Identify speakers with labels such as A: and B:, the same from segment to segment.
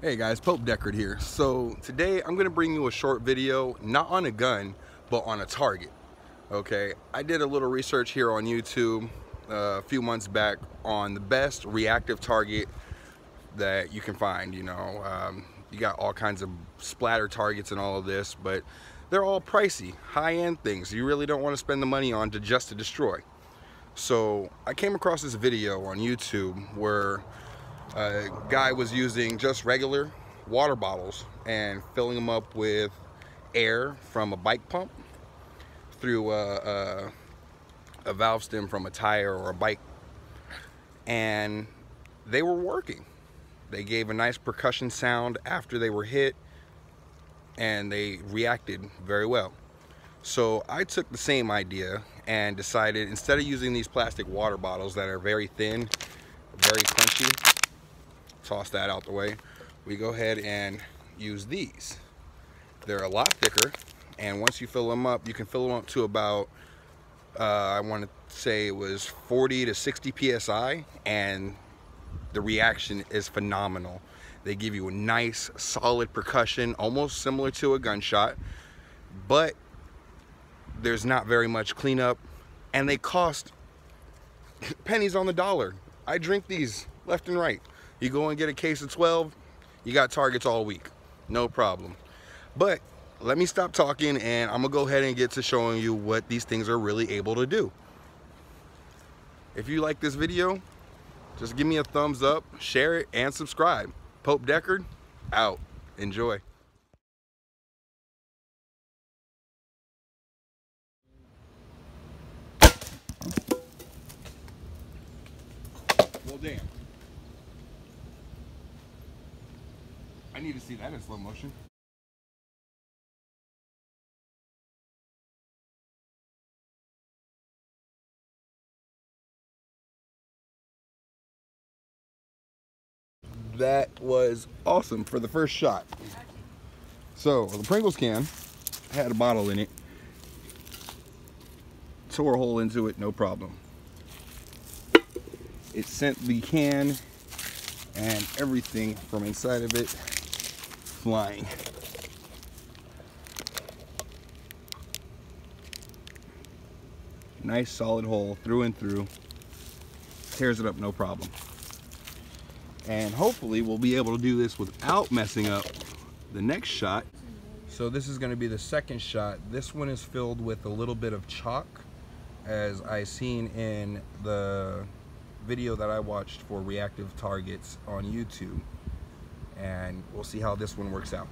A: Hey guys, Pope Deckard here. So today I'm going to bring you a short video, not on a gun, but on a target. Okay, I did a little research here on YouTube a few months back on the best reactive target that you can find. You got all kinds of splatter targets and all of this, but they're all pricey, high-end things you really don't want to spend the money on just to destroy. So I came across this video on YouTube where a guy was using just regular water bottles and filling them up with air from a bike pump through a valve stem from a tire or a bike, and they were working. They gave a nice percussion sound after they were hit, and they reacted very well. So I took the same idea and decided, instead of using these plastic water bottles that are very thin, very crunchy, toss that out the way, we go ahead and use these. They're a lot thicker, and once you fill them up, you can fill them up to about I want to say it was 40 to 60 psi, and the reaction is phenomenal. They give you a nice solid percussion, almost similar to a gunshot, but there's not very much cleanup, and they cost pennies on the dollar. I drink these left and right. You go and get a case of 12, you got targets all week, no problem. But let me stop talking, and I'm gonna go ahead and get to showing you what these things are really able to do. If you like this video, just give me a thumbs up, share it, and subscribe. Pope Deckard, out. Enjoy. Well, damn. I need to see that in slow motion. That was awesome for the first shot. So the Pringles can had a bottle in it. Tore a hole into it, no problem. It sent the can and everything from inside of it flying. Nice solid hole through and through. Tears it up, no problem. And hopefully we'll be able to do this without messing up the next shot. So this is going to be the second shot. This one is filled with a little bit of chalk, as I seen in the video that I watched for reactive targets on YouTube. And we'll see how this one works out.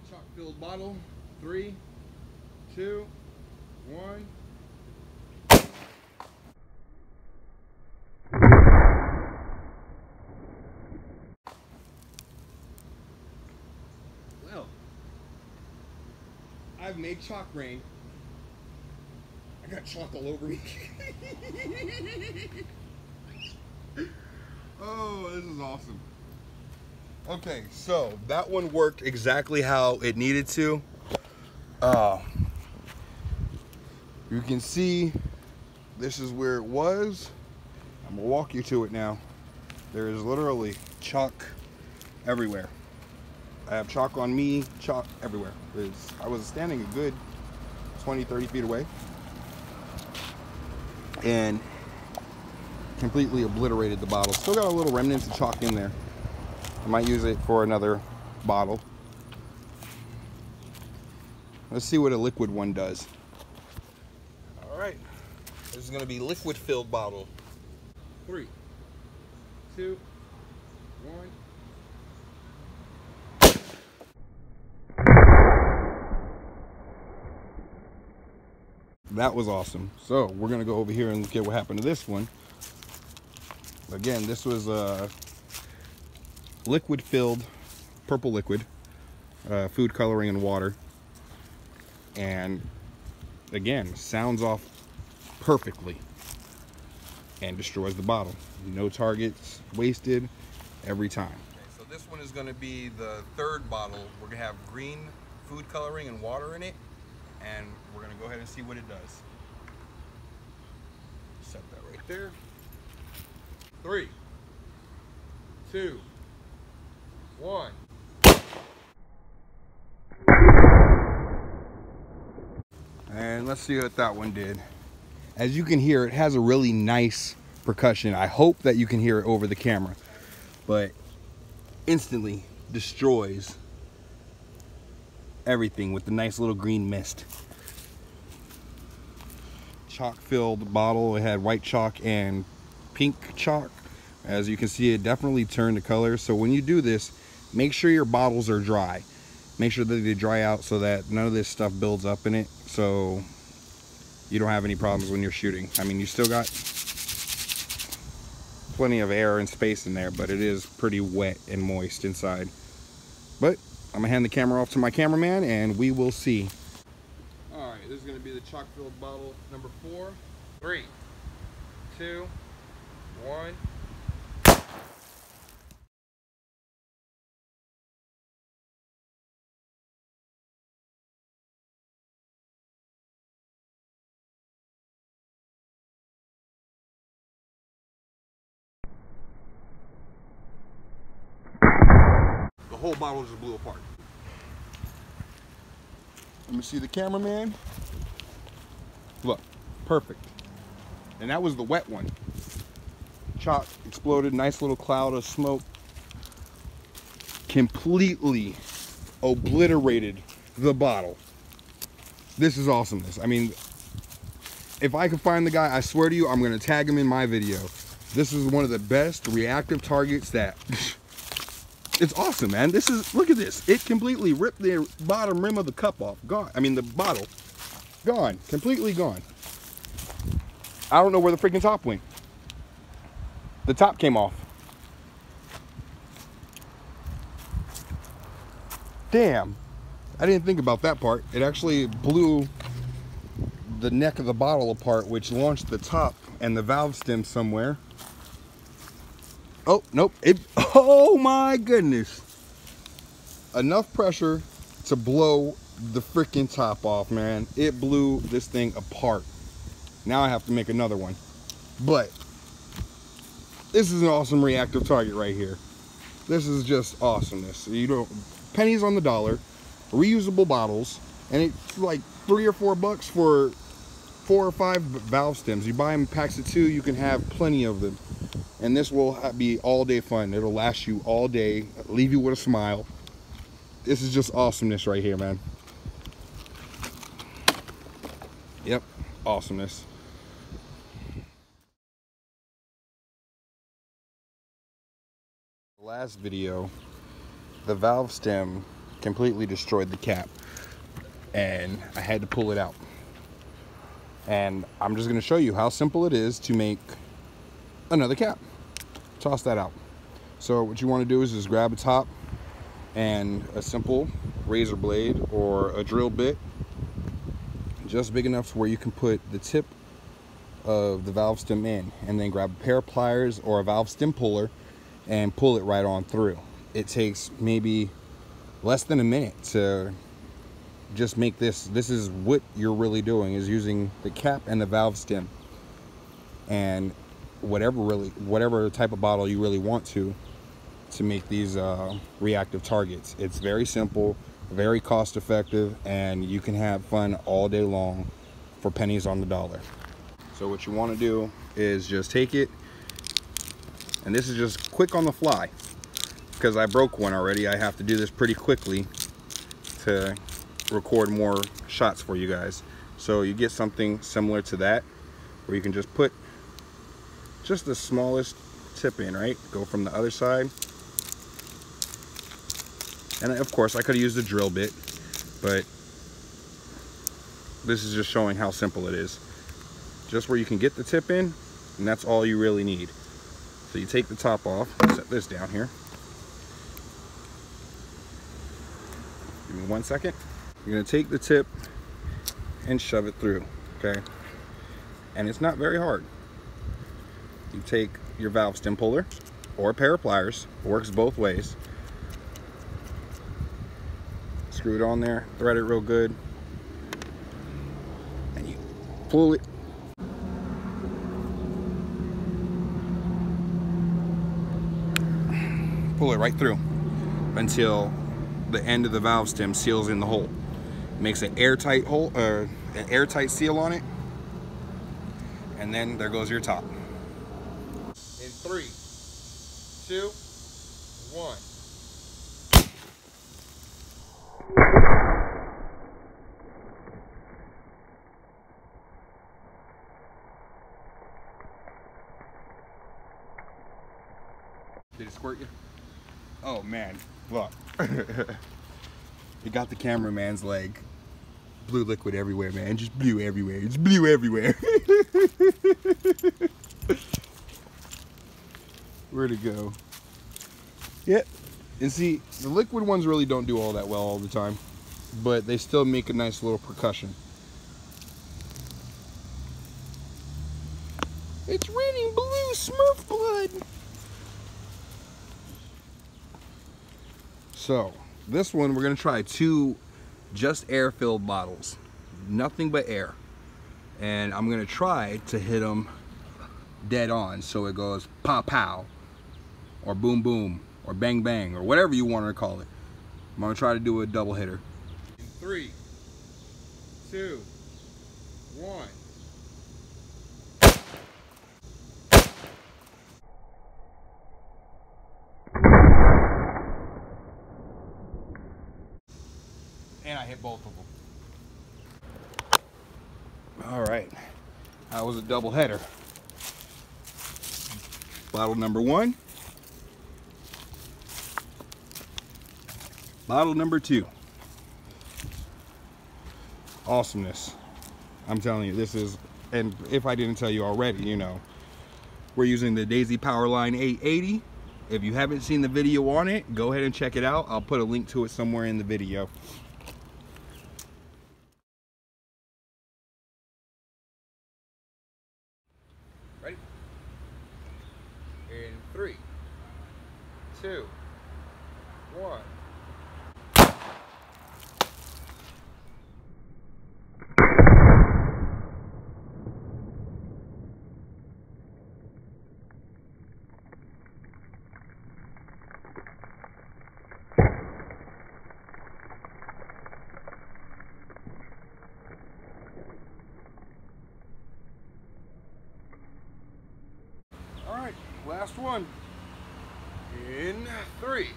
A: Chalk filled bottle, 3, 2, 1. Well, I've made chalk rain. I got chalk all over me. Oh, this is awesome. Okay, so that one worked exactly how it needed to. You can see this is where it was. I'm gonna walk you to it now. There is literally chalk everywhere. I have chalk on me, chalk everywhere. I was standing a good 20, 30 feet away and completely obliterated the bottle. Still got a little remnants of chalk in there. I might use it for another bottle. Let's see what a liquid one does. All right, this is gonna be liquid filled bottle. 3, 2, 1. That was awesome. So we're gonna go over here and look at what happened to this one. Again, this was a liquid filled, purple liquid, food coloring and water. And again, sounds off perfectly and destroys the bottle. No targets wasted every time. Okay, so this one is gonna be the third bottle. We're gonna have green food coloring and water in it, and we're gonna go ahead and see what it does. Set that right there. 3, 2, 1. And let's see what that one did. As you can hear, it has a really nice percussion. I hope that you can hear it over the camera, but instantly destroys everything with the nice little green mist. Chalk filled bottle. It had white chalk and pink chalk. As you can see, it definitely turned the color. So when you do this, make sure your bottles are dry. Make sure that they dry out so that none of this stuff builds up in it, so you don't have any problems when you're shooting. I mean, you still got plenty of air and space in there, but it is pretty wet and moist inside. But I'm gonna hand the camera off to my cameraman and we will see. All right, this is gonna be the chalk filled bottle number 4. 3, 2, 1. The whole bottle just blew apart. Let me see the cameraman. Look, perfect. And that was the wet one. Chalk exploded, nice little cloud of smoke. Completely obliterated the bottle. This is awesomeness. I mean, if I can find the guy, I swear to you, I'm gonna tag him in my video. This is one of the best reactive targets that it's awesome, man. This is, look at this. It completely ripped the bottom rim of the cup off. Gone. I mean, the bottle. Gone. Completely gone. I don't know where the freaking top went. The top came off. Damn. I didn't think about that part. It actually blew the neck of the bottle apart, which launched the top and the valve stem somewhere. Oh, nope. Oh my goodness. Enough pressure to blow the freaking top off, man. It blew this thing apart. Now I have to make another one. But this is an awesome reactive target right here. This is just awesomeness. You don't, pennies on the dollar, reusable bottles, and it's like $3 or $4 for 4 or 5 valve stems. You buy them in packs of 2, you can have plenty of them. And this will be all day fun. It'll last you all day, leave you with a smile. This is just awesomeness right here, man. Yep, awesomeness. Last video, the valve stem completely destroyed the cap and I had to pull it out. And I'm just going to show you how simple it is to make another cap. Toss that out. So what you want to do is just grab a top and a simple razor blade or a drill bit, just big enough where you can put the tip of the valve stem in, and then grab a pair of pliers or a valve stem puller and pull it right on through. It takes maybe less than a minute to just make this. This is what you're really doing, is using the cap and the valve stem and whatever type of bottle you really want to make these reactive targets. It's very simple, very cost effective, and you can have fun all day long for pennies on the dollar. So what you want to do is just take it, and this is just quick on the fly because I broke one already. I have to do this pretty quickly to record more shots for you guys. So you get something similar to that where you can just put just the smallest tip in, right? Go from the other side. And of course I could have used a drill bit, but this is just showing how simple it is. Just where you can get the tip in, and that's all you really need. So you take the top off, set this down here. Give me 1 second. You're gonna take the tip and shove it through, okay? And it's not very hard. You take your valve stem puller or a pair of pliers, works both ways. Screw it on there, thread it real good, and you pull it. Pull it right through until the end of the valve stem seals in the hole. It makes an airtight hole, an airtight seal on it. And then there goes your top. In 3, 2, 1. Did it squirt you? Oh man, look. It got the cameraman's leg. Blue liquid everywhere, man. Just blue everywhere. It's blue everywhere. Where'd it go? Yep. And see, the liquid ones really don't do all that well all the time, but they still make a nice little percussion. It's raining blue Smurf blood. So, this one we're gonna try 2 just air-filled bottles, nothing but air, and I'm gonna try to hit them dead on, so it goes pow pow, or boom boom, or bang bang, or whatever you want to call it. I'm gonna try to do a double hitter. In 3, 2, 1. And I hit both of them. All right, that was a double header. Bottle number 1. Bottle number 2. Awesomeness. I'm telling you, this is, and if I didn't tell you already, you know, we're using the Daisy Powerline 880. If you haven't seen the video on it, go ahead and check it out. I'll put a link to it somewhere in the video. Ready? In 3, 2, 1. All right, last one. In 3,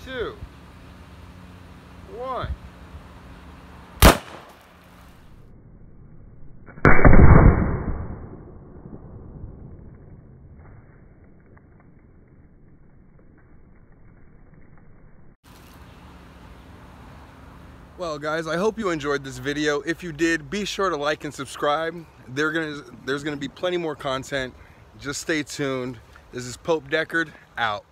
A: 2, 1. Well guys, I hope you enjoyed this video. If you did, be sure to like and subscribe. There's gonna be plenty more content. Just stay tuned. This is Pope Deckard, out.